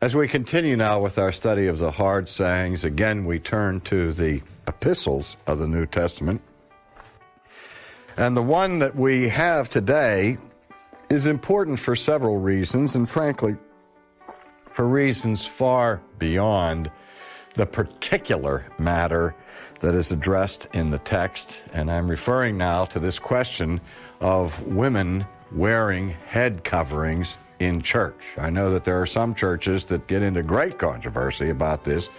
As we continue now with our study of the hard sayings, again we turn to the epistles of the New Testament. And the one that we have today is important for several reasons, and frankly, for reasons far beyond the particular matter that is addressed in the text. And I'm referring now to this question of women wearing head coverings in church. I know that there are some churches that get into great controversy about this,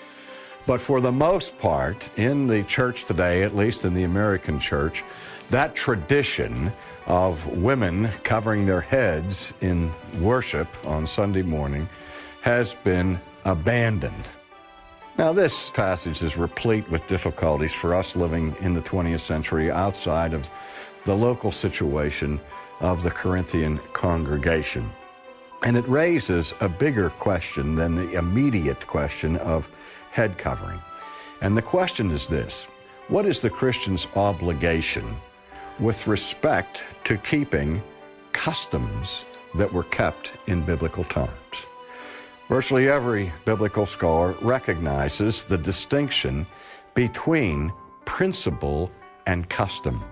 but for the most part, in the church today, at least in the American church, that tradition of women covering their heads in worship on Sunday morning has been abandoned. Now, this passage is replete with difficulties for us living in the 20th century outside of the local situation of the Corinthian congregation. And it raises a bigger question than the immediate question of head covering. And the question is this: what is the Christian's obligation with respect to keeping customs that were kept in biblical times? Virtually every biblical scholar recognizes the distinction between principle and custom.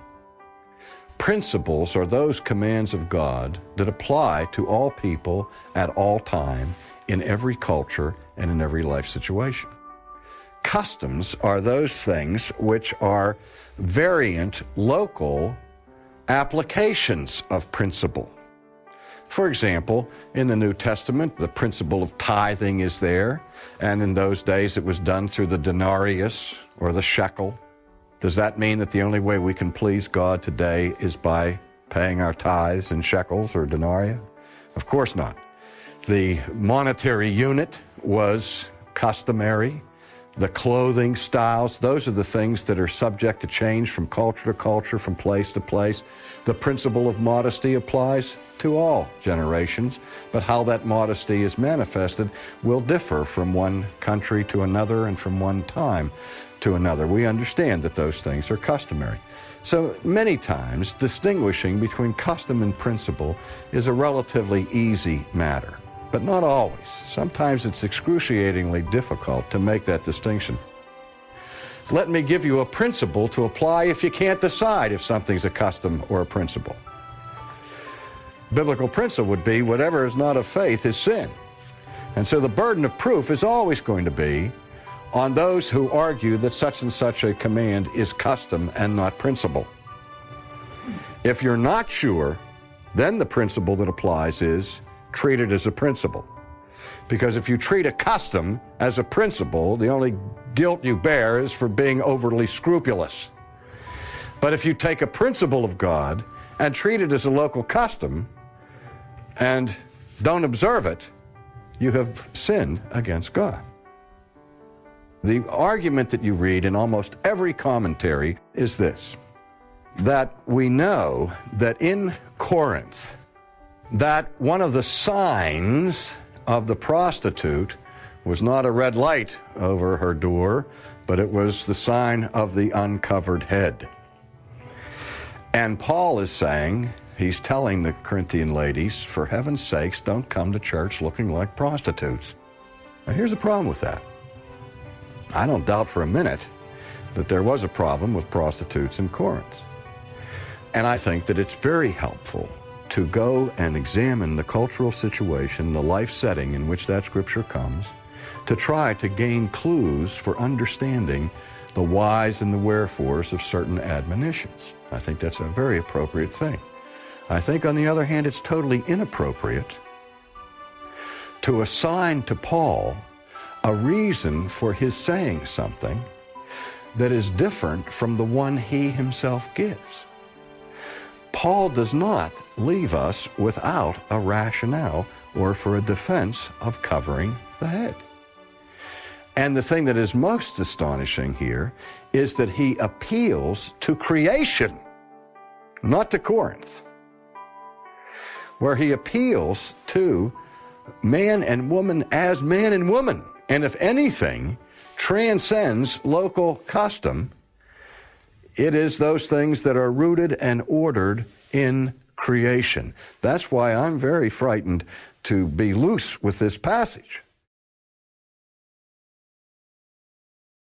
Principles are those commands of God that apply to all people at all time, in every culture and in every life situation. Customs are those things which are variant, local applications of principle. For example, in the New Testament, the principle of tithing is there, and in those days it was done through the denarius or the shekel. Does that mean that the only way we can please God today is by paying our tithes in shekels or denarii? Of course not. The monetary unit was customary. The clothing styles, those are the things that are subject to change from culture to culture, from place to place. The principle of modesty applies to all generations, but how that modesty is manifested will differ from one country to another and from one time to another. We understand that those things are customary. So many times, distinguishing between custom and principle is a relatively easy matter. But not always. Sometimes it's excruciatingly difficult to make that distinction. Let me give you a principle to apply if you can't decide if something's a custom or a principle. Biblical principle would be whatever is not of faith is sin. And so the burden of proof is always going to be on those who argue that such and such a command is custom and not principle. If you're not sure, then the principle that applies is treat it as a principle. Because if you treat a custom as a principle, the only guilt you bear is for being overly scrupulous. But if you take a principle of God and treat it as a local custom and don't observe it, you have sinned against God. The argument that you read in almost every commentary is this: that we know that in Corinth, that one of the signs of the prostitute was not a red light over her door, but it was the sign of the uncovered head. And Paul is saying, he's telling the Corinthian ladies, for heaven's sakes, don't come to church looking like prostitutes. Now here's the problem with that. I don't doubt for a minute that there was a problem with prostitutes in Corinth. And I think that it's very helpful to go and examine the cultural situation, the life setting in which that scripture comes, to try to gain clues for understanding the whys and the wherefores of certain admonitions. I think that's a very appropriate thing. I think, on the other hand, it's totally inappropriate to assign to Paul a reason for his saying something that is different from the one he himself gives. Paul does not leave us without a rationale or for a defense of covering the head. And the thing that is most astonishing here is that he appeals to creation, not to Corinth, where he appeals to man and woman as man and woman. And if anything transcends local custom, it is those things that are rooted and ordered in creation. That's why I'm very frightened to be loose with this passage.